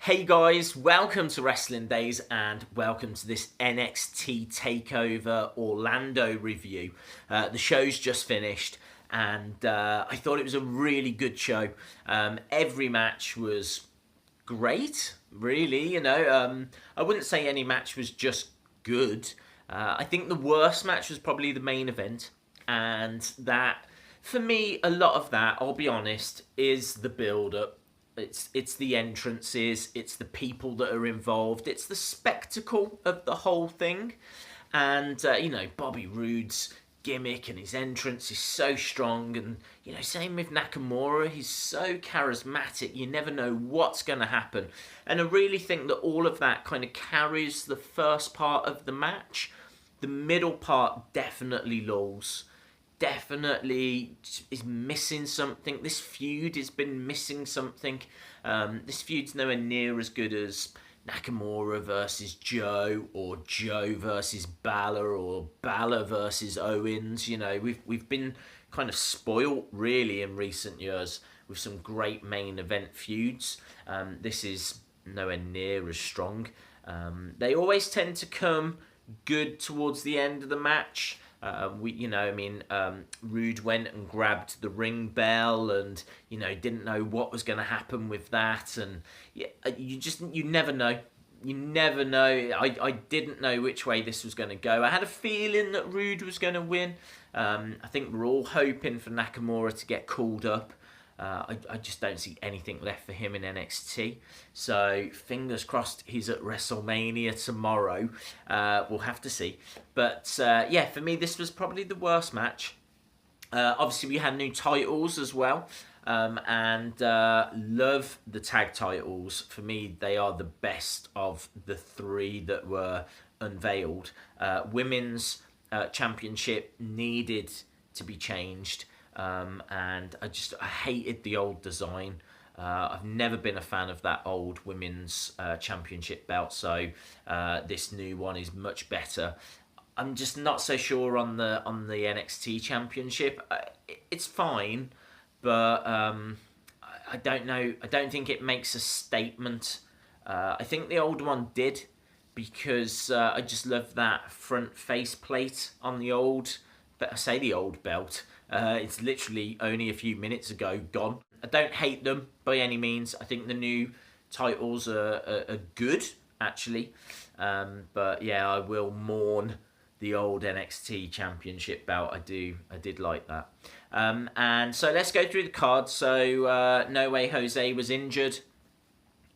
Hey guys, welcome to Wrestling Days and welcome to this NXT Takeover Orlando review. The show's just finished and I thought it was a really good show. Every match was great, really, I wouldn't say any match was just good. I think the worst match was probably the main event, and that, for me, a lot of that, I'll be honest, is the build-up. It's the entrances, it's the people that are involved, it's the spectacle of the whole thing. And, Bobby Roode's gimmick and his entrance is so strong. And, same with Nakamura, he's so charismatic, you never know what's going to happen. And I really think that all of that kind of carries the first part of the match. The middle part definitely lulls. Definitely is missing something. This feud has been missing something. This feud's nowhere near as good as Nakamura versus Joe, or Joe versus Balor, or Balor versus Owens. We've been kind of spoilt really in recent years with some great main event feuds. This is nowhere near as strong. They always tend to come good towards the end of the match. Rude went and grabbed the ring bell and, didn't know what was going to happen with that. And you never know. You never know. I didn't know which way this was going to go. I had a feeling that Rude was going to win. I think we're all hoping for Nakamura to get called up. I just don't see anything left for him in NXT. So fingers crossed he's at WrestleMania tomorrow. We'll have to see. But for me, this was probably the worst match. Obviously, we had new titles as well. And love the tag titles. For me, they are the best of the three that were unveiled. Women's Championship needed to be changed. And I hated the old design. I've never been a fan of that old women's championship belt, so this new one is much better. I'm just not so sure on the NXT Championship. It's fine, but I don't know. I don't think it makes a statement. I think the old one did, because I just love that front face plate on the old. But I say the old belt. It's literally only a few minutes ago gone. I don't hate them by any means. I think the new titles are good, actually. But yeah, I will mourn the old NXT Championship belt. I did like that. And so let's go through the card. So No Way Jose was injured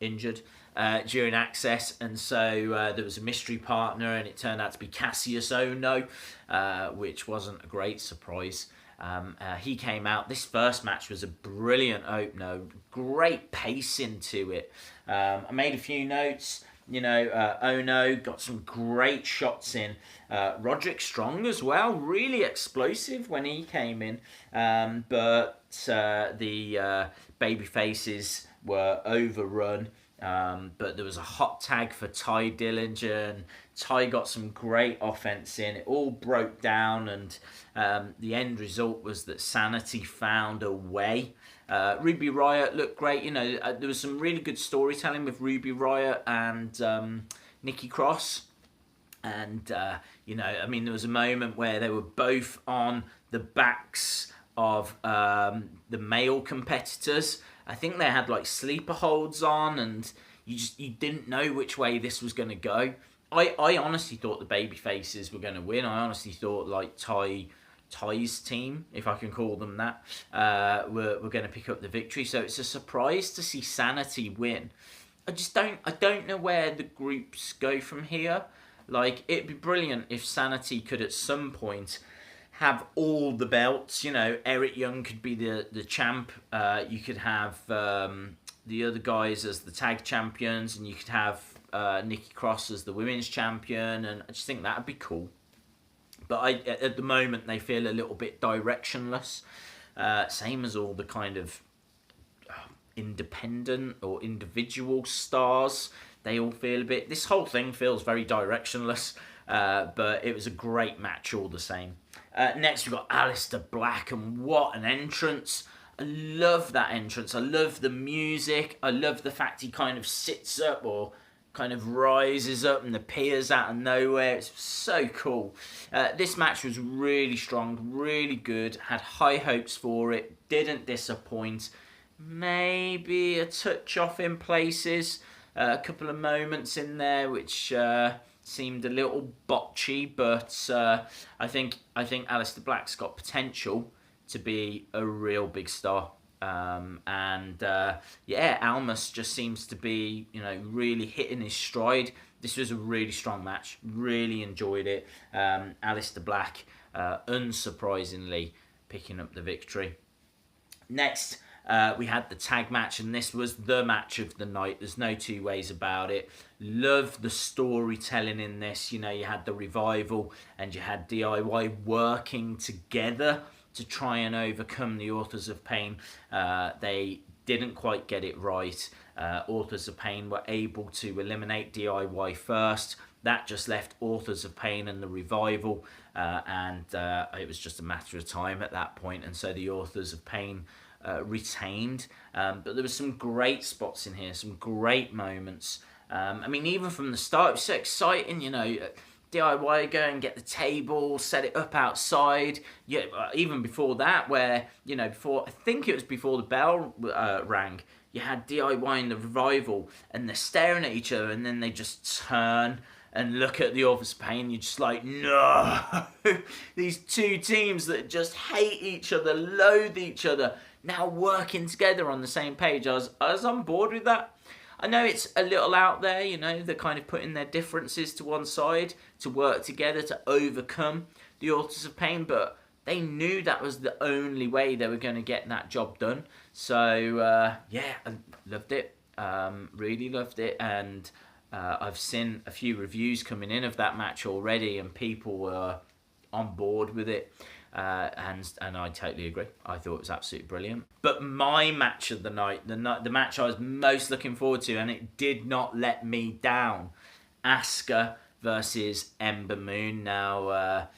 during Access, and so there was a mystery partner, and it turned out to be Cassius Ohno, which wasn't a great surprise. He came out. This first match was a brilliant opener, great pacing to it. I made a few notes. Ohno got some great shots in. Roderick Strong as well, really explosive when he came in. But the baby faces were overrun. But there was a hot tag for Ty Dillinger, and Ty got some great offense in. It all broke down, and the end result was that Sanity found a way. Ruby Riott looked great. There was some really good storytelling with Ruby Riott and Nikki Cross. And, there was a moment where they were both on the backs of the male competitors. I think they had like sleeper holds on, and you didn't know which way this was going to go. I honestly thought the baby faces were going to win. I honestly thought like Ty's team, if I can call them that, were going to pick up the victory. So it's a surprise to see Sanity win. I don't know where the groups go from here. Like, it'd be brilliant if Sanity could at some point have all the belts. Eric Young could be the champ. You could have the other guys as the tag champions, and you could have Nikki Cross as the women's champion, and I just think that would be cool. But at the moment, they feel a little bit directionless. Same as all the kind of independent or individual stars. They all feel a bit... This whole thing feels very directionless. But it was a great match all the same. Next, we've got Aleister Black, and what an entrance. I love that entrance. I love the music. I love the fact he kind of sits up or kind of rises up and appears out of nowhere. It's so cool. This match was really strong, really good. Had high hopes for it. Didn't disappoint. Maybe a touch off in places. A couple of moments in there which seemed a little botchy, but I think Aleister Black's got potential to be a real big star. Almas just seems to be, really hitting his stride. This was a really strong match. Really enjoyed it. Aleister Black, unsurprisingly, picking up the victory. Next, we had the tag match, and this was the match of the night. There's no two ways about it. Love the storytelling in this. You had the Revival and you had DIY working together to try and overcome the Authors of Pain. They didn't quite get it right. Authors of Pain were able to eliminate DIY first. That just left Authors of Pain and the Revival, and it was just a matter of time at that point. And so the Authors of Pain retained. But there were some great spots in here, some great moments. Even from the start, it was so exciting, DIY go and get the table, set it up outside. Yeah, even before that, where I think it was before the bell rang, you had DIY and the Revival, and they're staring at each other, and then they just turn and look at the Authors of Pain. You're just like, no, these two teams that just hate each other, loathe each other, now working together on the same page. I was on board with that. I know it's a little out there, they're kind of putting their differences to one side to work together to overcome the Authors of Pain, but they knew that was the only way they were going to get that job done. So, I loved it. Really loved it. And I've seen a few reviews coming in of that match already, and people were on board with it. And I totally agree. I thought it was absolutely brilliant. But my match of the night, the match I was most looking forward to, and it did not let me down, Asuka versus Ember Moon. Now,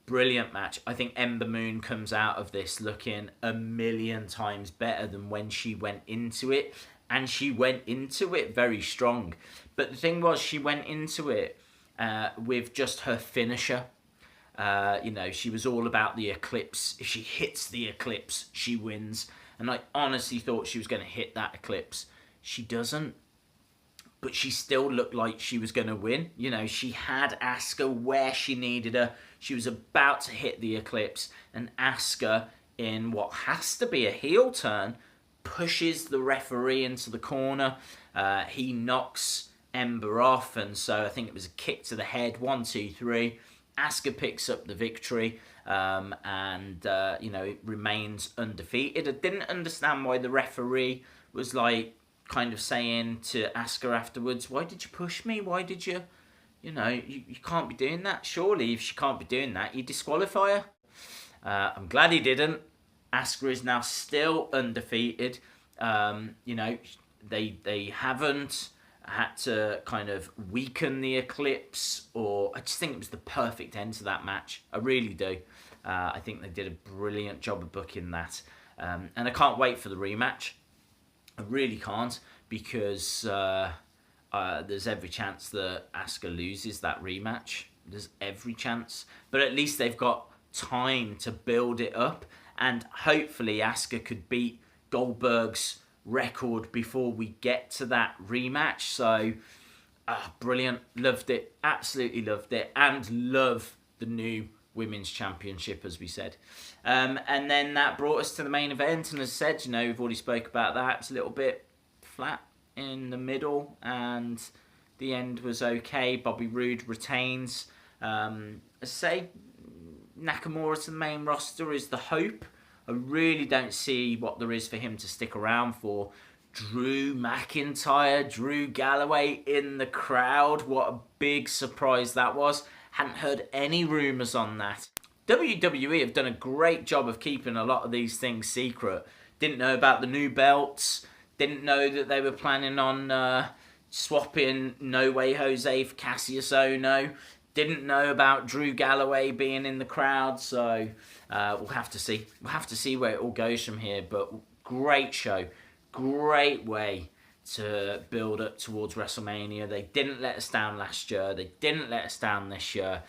brilliant match. I think Ember Moon comes out of this looking a million times better than when she went into it. And she went into it very strong. But the thing was, she went into it with just her finisher. She was all about the Eclipse. If she hits the Eclipse, she wins. And I honestly thought she was going to hit that Eclipse. She doesn't. But she still looked like she was going to win. She had Asuka where she needed her. She was about to hit the Eclipse. And Asuka, in what has to be a heel turn, pushes the referee into the corner. He knocks Ember off. And so I think it was a kick to the head. 1, 2, 3. Asuka picks up the victory, and it remains undefeated. I didn't understand why the referee was kind of saying to Asuka afterwards, "Why did you push me? Why did you, you can't be doing that. Surely, if she can't be doing that, you disqualify her." I'm glad he didn't. Asuka is now still undefeated. They haven't had to kind of weaken the Eclipse, or I just think it was the perfect end to that match. I really do. I think they did a brilliant job of booking that. And I can't wait for the rematch. I really can't, because there's every chance that Asuka loses that rematch. There's every chance. But at least they've got time to build it up, and hopefully Asuka could beat Goldberg's record before we get to that rematch. So brilliant. Loved it. Absolutely loved it. And love the new Women's Championship, as we said. And then that brought us to the main event, and as I said, we've already spoke about that. It's a little bit flat in the middle, and the end was okay. Bobby Roode retains. As I say, Nakamura to the main roster is the hope. I really don't see what there is for him to stick around for. Drew McIntyre, Drew Galloway in the crowd. What a big surprise that was. Hadn't heard any rumours on that. WWE have done a great job of keeping a lot of these things secret. Didn't know about the new belts. Didn't know that they were planning on swapping No Way Jose for Cassius Ohno. Didn't know about Drew Galloway being in the crowd, so we'll have to see. We'll have to see where it all goes from here, but Great show. Great way to build up towards WrestleMania. They didn't let us down last year. They didn't let us down this year.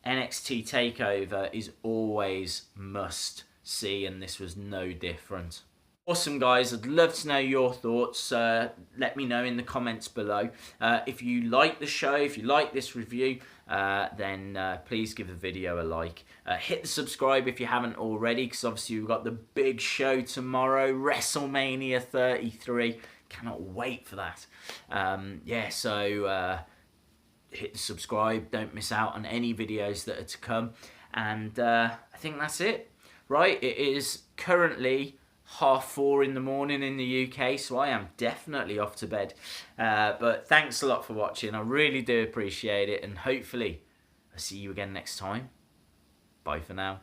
NXT Takeover is always must see, and this was no different. Awesome, guys. I'd love to know your thoughts. Let me know in the comments below. If you like the show, if you like this review, then please give the video a like. Hit the subscribe if you haven't already, because obviously we've got the big show tomorrow, WrestleMania 33. Cannot wait for that. So hit the subscribe. Don't miss out on any videos that are to come. And I think that's it. Right, it is currently 4:30 in the morning in the UK, so I am definitely off to bed. But thanks a lot for watching. I really do appreciate it, and hopefully I'll see you again next time. Bye for now.